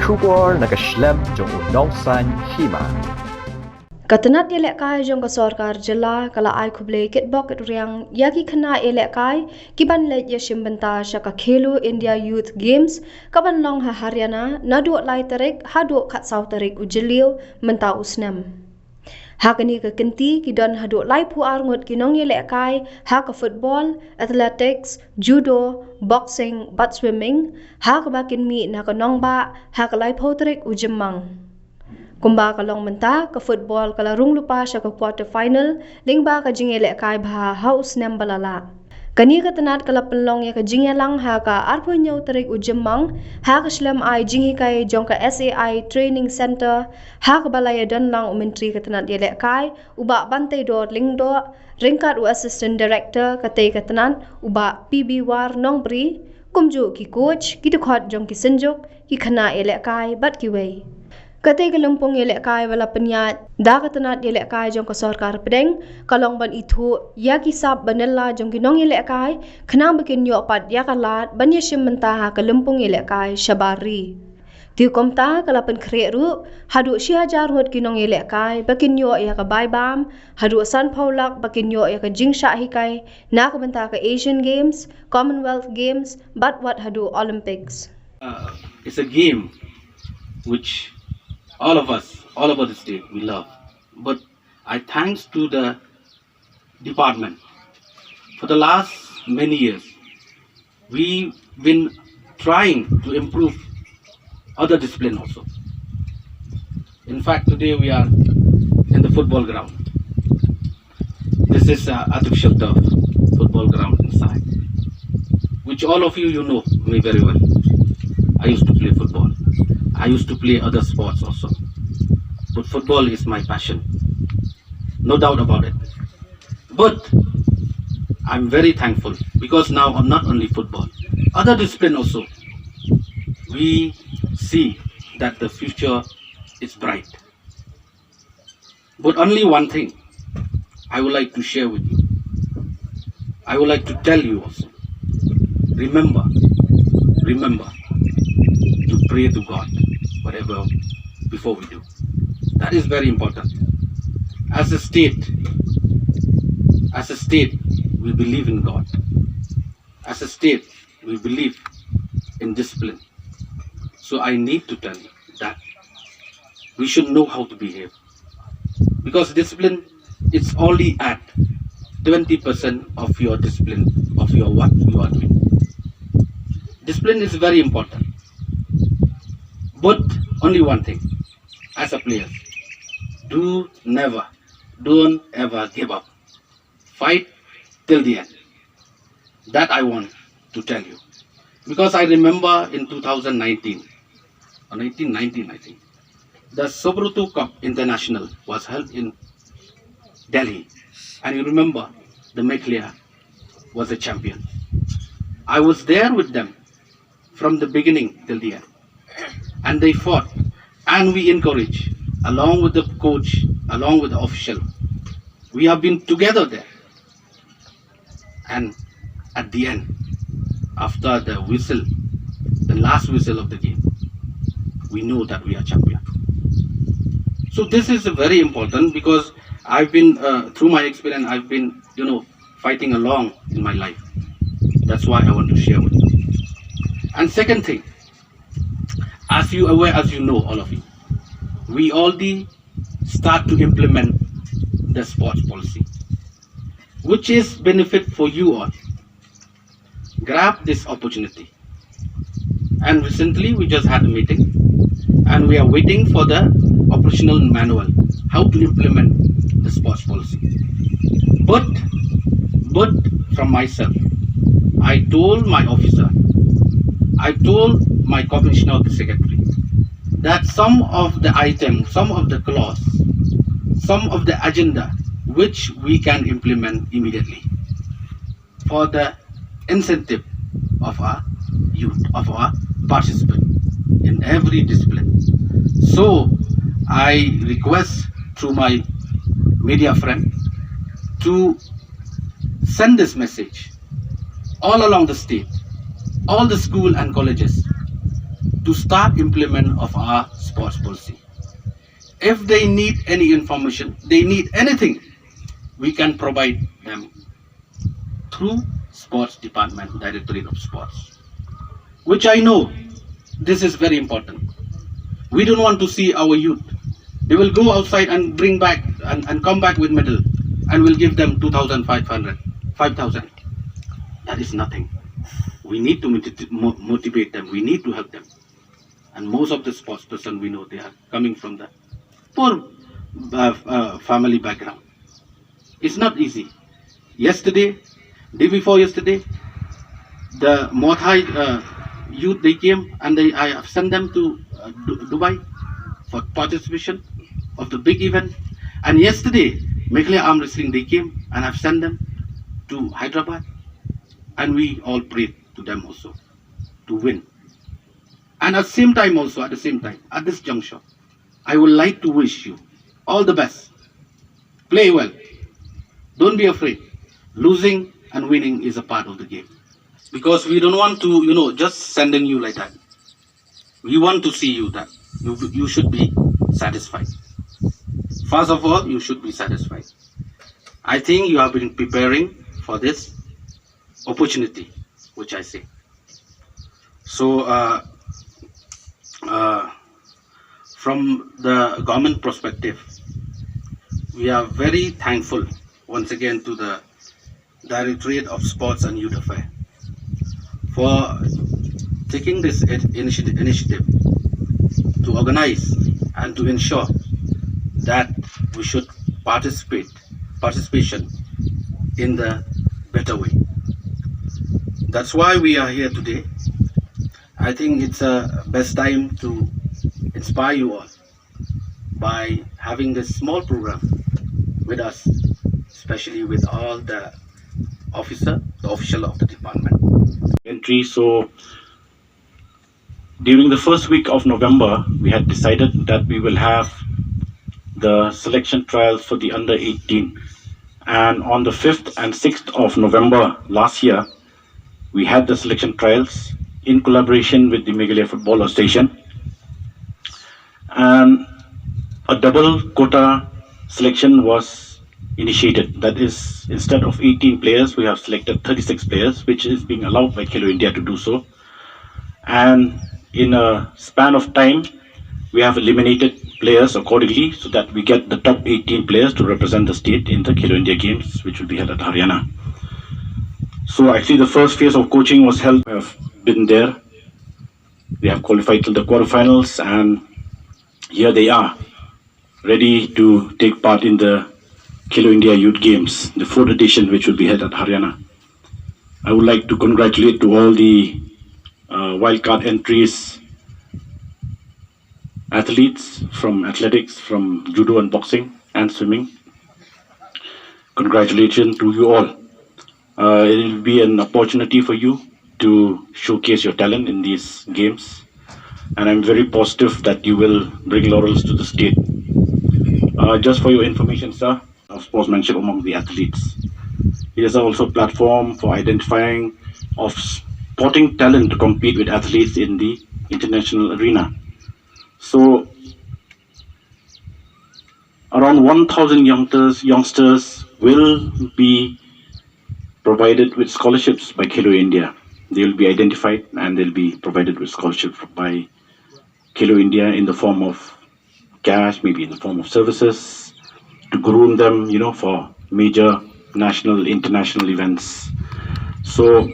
Shwa nakaslem jong unongsan Hima. Tnat Ïalehkai jong ka sarkar jilla kala ai khuble Kitbok riang yaki khana Ïalehkai kiban Leit yashim banta shaka Khelo India Youth Games kaban long ha Haryana nadu Leit tarik hadu khat sau tarik ujilio menta usnam. Hakani ka kenti kidon hadu Leit pu arngot ki Nongïalehkai ha ka football, athletics, judo, boxing, bat swimming ha ka bakin mi na ka nongba ha ka Leit pu tarik ujimang. Kumba ka long menta ka football kala rung lupa siya ka quarter final lingba ka Ïalehkai bha haus nem balala. Kani ka Tnat kala penlong ya ka lang ha ka arpo nyaw tarik ujemang ha ka slam ai Nongïalehkai jong ka SAI training center ha ka balaya don lang umentri ka Tnat Ïalehkai uba bantay do lingdo ringkat u assistant director ka tay ka Tnat uba PB war nongbri kumju ki coach ki dukhot jong ki senjuk ki khana Ïalehkai bat ki wei. Katay kalumpong Ïalehkai wala penyat da ka Tnat Ïalehkai jong ka sarkar pedeng kalong ban itu ya kisab banela jong ki Nongïalehkai khnang bakin yo pat ya kalat ban yashim menta kalumpong Ïalehkai shabari ti komta kalapan khreru hadu shihajar hot ki Nongïalehkai bakin yo ya ka baibam hadu san paulak bakin yo ya ka jingsha hikai na ka benta ka Asian Games, Commonwealth Games but what hadu Olympics. It's a game which all of us, all over the state, we love. But I thanks to the department. For the last many years, we've been trying to improve other discipline also. In fact, today we are in the football ground. This is artificial turf football ground inside, which all of you know me very well. I used to play football. I used to play other sports also, but football is my passion, no doubt about it. But I'm very thankful because now I'm not only football, other discipline also. We see that the future is bright. But only one thing I would like to share with you. I would like to tell you also. Remember to pray to God whatever before we do. That is very important. As a state, we believe in God. As a state, we believe in discipline. So I need to tell you that we should know how to behave. Because discipline is only at 20% of your discipline, of your what you are doing. Discipline is very important. But only one thing, as a player, don't ever give up. Fight till the end. That I want to tell you. Because I remember in 2019, or 1919 I think, the Sobrutu Cup International was held in Delhi. And you remember, the Meklia was a champion. I was there with them from the beginning till the end. And they fought, and we encourage, along with the coach, along with the official. We have been together there. And at the end, after the whistle, the last whistle of the game, we know that we are champion. So this is very important because I've been, through my experience, I've been, fighting along in my life. That's why I want to share with you. And second thing, as you know, all of you, we already start to implement the sports policy, which is benefit for you all. Grab this opportunity. And recently we just had a meeting and we are waiting for the operational manual, how to implement the sports policy. But from myself, I told my officer, I told my commissioner secretary that some of the items, some of the clause, some of the agenda which we can implement immediately for the incentive of our youth, of our participants in every discipline. So I request through my media friend to send this message all along the state, all the school and colleges, to start implement of our sports policy. If they need any information, they need anything, we can provide them through Sports Department, Directorate of Sports, which I know this is very important. We don't want to see our youth. They will go outside and bring back and come back with medal, and we'll give them 2,500, 5,000. That is nothing. We need to motivate them. We need to help them. And most of the sports person we know, they are coming from the poor family background. It's not easy. Yesterday, day before yesterday, the Mothai youth, they came and I have sent them to Dubai for participation of the big event. And yesterday, Meghalaya Arm Wrestling, they came and I've sent them to Hyderabad. And we all prayed to them also to win. And at the same time, at this juncture, I would like to wish you all the best. Play well. Don't be afraid. Losing and winning is a part of the game. Because we don't want to, just sending you like that. We want to see you that you should be satisfied. First of all, you should be satisfied. I think you have been preparing for this opportunity, which I say. So, from the government perspective, we are very thankful once again to the Directorate of Sports and Youth Affairs for taking this initiative to organize and to ensure that we should participation in the better way. That's why we are here today. I think it's a best time to inspire you all by having this small program with us, especially with all the official of the department. Entry. So during the first week of November, we had decided that we will have the selection trials for the under 18, and on the 5th and 6th of November last year, we had the selection trials in collaboration with the Meghalaya Football Association, and a double quota selection was initiated. That is, instead of 18 players, we have selected 36 players, which is being allowed by Khelo India to do so. And in a span of time, we have eliminated players accordingly so that we get the top 18 players to represent the state in the Khelo India Games, which will be held at Haryana. So actually the first phase of coaching was held. We have been there. They have qualified to the quarterfinals, and here they are, ready to take part in the Khelo India Youth Games, the 4th edition, which will be held at Haryana. I would like to congratulate to all the wildcard entries, athletes from athletics, from judo and boxing and swimming. Congratulations to you all. It will be an opportunity for you to showcase your talent in these games, and I'm very positive that you will bring laurels to the state. Just for your information, sir, of sportsmanship among the athletes. It is also a platform for identifying of sporting talent to compete with athletes in the international arena. So around 1,000 youngsters will be provided with scholarships by Khelo India. They will be identified and they'll be provided with scholarships by Khelo India in the form of cash, maybe in the form of services, to groom them, for major national, international events. So